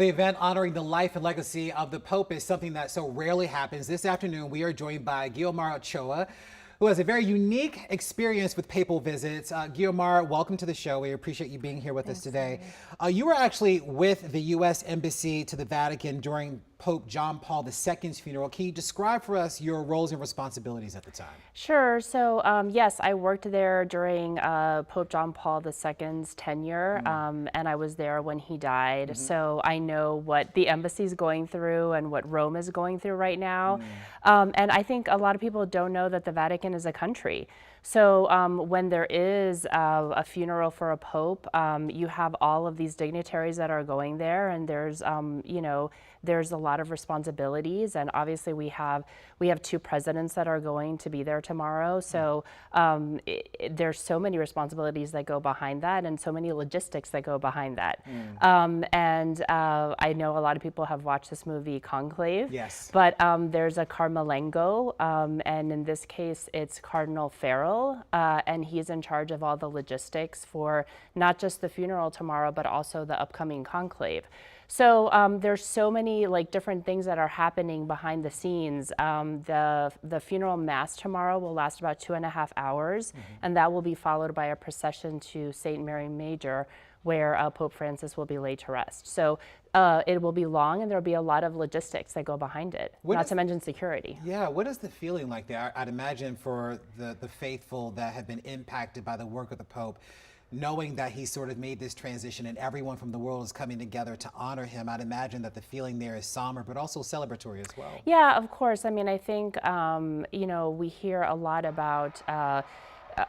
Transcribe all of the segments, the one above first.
The event honoring the life and legacy of the Pope is something that so rarely happens. This afternoon, we are joined by Guiomar Ochoa, who has a very unique experience with papal visits. Guiomar, welcome to the show. We appreciate you being here with us today. You were actually with the U.S. Embassy to the Vatican during Pope John Paul II's funeral. Can you describe for us your roles and responsibilities at the time? Sure. So yes, I worked there during Pope John Paul II's tenure, and I was there when he died. So I know what the embassy's going through and what Rome is going through right now. And I think a lot of people don't know that the Vatican is a country. So when there is a funeral for a pope, you have all of these dignitaries that are going there, and there's there's a lot of responsibilities, and obviously we have two presidents that are going to be there tomorrow. So there's so many responsibilities that go behind that, and so many logistics that go behind that. And I know a lot of people have watched this movie Conclave. Yes. But there's a Carmelengo, and in this case it's Cardinal Farrell, and he's in charge of all the logistics for not just the funeral tomorrow, but also the upcoming conclave. So there's so many different things that are happening behind the scenes. The funeral mass tomorrow will last about 2.5 hours, and that will be followed by a procession to St. Mary Major, where Pope Francis will be laid to rest. So it will be long, and there will be a lot of logistics that go behind it, not to mention security. Yeah, what is the feeling like there? I'd imagine for the faithful that have been impacted by the work of the Pope, knowing that he sort of made this transition and everyone from the world is coming together to honor him, I'd imagine that the feeling there is somber, but also celebratory as well. Yeah, of course. I mean, I think, we hear a lot about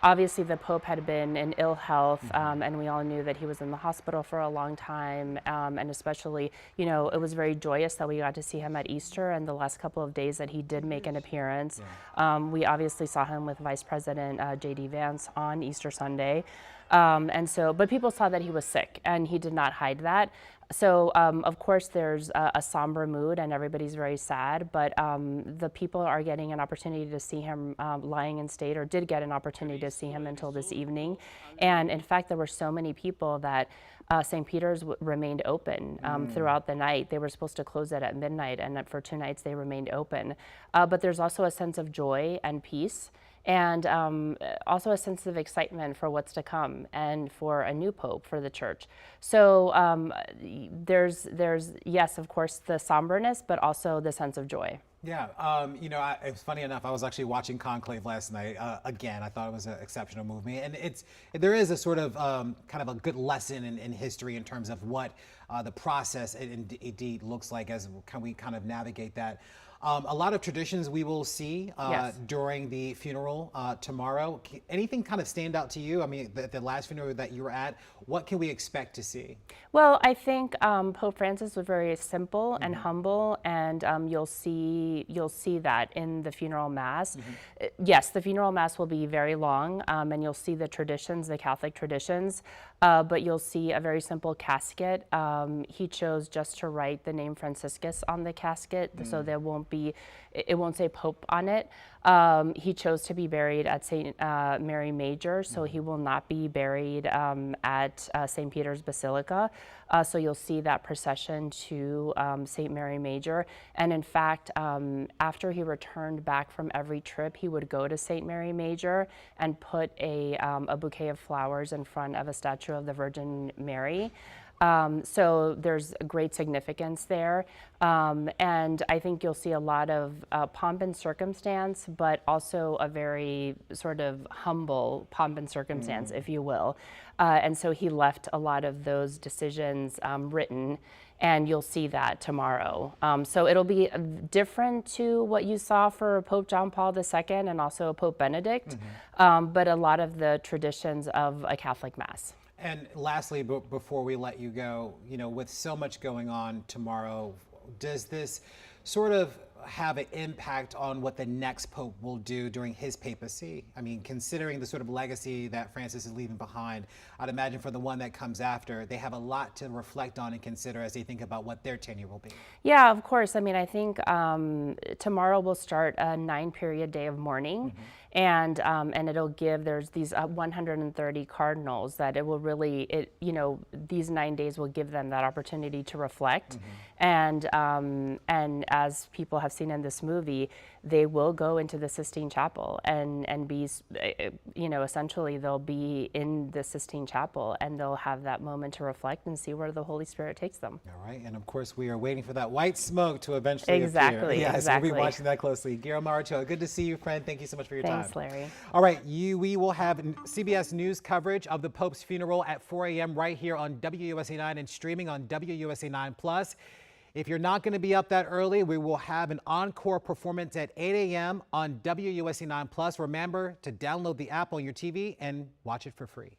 obviously the Pope had been in ill health, and we all knew that he was in the hospital for a long time, and especially, it was very joyous that we got to see him at Easter, and the last couple of days that he did make an appearance. We obviously saw him with Vice President J.D. Vance on Easter Sunday, but people saw that he was sick, and he did not hide that. So, of course, there's a somber mood and everybody's very sad, but the people are getting an opportunity to see him lying in state, or did get an opportunity to see him until this evening. And in fact, there were so many people that St. Peter's remained open throughout the night. They were supposed to close it at midnight, and for 2 nights they remained open. But there's also a sense of joy and peace, and also a sense of excitement for what's to come and for a new pope for the church. So there's yes, of course, the somberness, but also the sense of joy. Yeah, it's funny enough, I was actually watching Conclave last night again. I thought it was an exceptional movie, and there is a sort of kind of a good lesson in history in terms of what the process indeed looks like as can we kind of navigate that. A lot of traditions we will see during the funeral tomorrow. Anything kind of stand out to you? I mean, the last funeral that you were at, what can we expect to see? Well, I think Pope Francis was very simple and humble, and you'll see that in the funeral mass. Yes, the funeral mass will be very long, and you'll see the traditions, the Catholic traditions, but you'll see a very simple casket. He chose just to write the name Franciscus on the casket, so it won't say Pope on it. He chose to be buried at St. Mary Major, so he will not be buried at St. Peter's Basilica. So you'll see that procession to St. Mary Major. And in fact, after he returned back from every trip, he would go to St. Mary Major and put a bouquet of flowers in front of a statue of the Virgin Mary. So there's a great significance there, and I think you'll see a lot of pomp and circumstance, but also a very sort of humble pomp and circumstance, if you will. And so he left a lot of those decisions written, and you'll see that tomorrow. So it'll be different to what you saw for Pope John Paul II and also Pope Benedict, but a lot of the traditions of a Catholic Mass. And lastly, before we let you go, with so much going on tomorrow, does this sort of have an impact on what the next pope will do during his papacy? I mean, considering the sort of legacy that Francis is leaving behind, I'd imagine for the one that comes after, they have a lot to reflect on and consider as they think about what their tenure will be. Yeah, of course. I mean, I think tomorrow will start a 9-period day of mourning. and it'll give, there's these 130 cardinals that it will really, these 9 days will give them that opportunity to reflect. And as people have seen in this movie, they will go into the Sistine Chapel and be, essentially they'll be in the Sistine Chapel and they'll have that moment to reflect and see where the Holy Spirit takes them. All right, and of course we are waiting for that white smoke to eventually appear. Exactly, Yes, exactly. we'll be watching that closely. Guillermo Archola, good to see you, friend. Thank you so much for your time. Thanks, Larry. All right, we will have CBS News coverage of the Pope's funeral at 4 a.m. right here on WUSA 9 and streaming on WUSA 9 Plus. If you're not going to be up that early, we will have an encore performance at 8 a.m. on WUSA 9 Plus. Remember to download the app on your TV and watch it for free.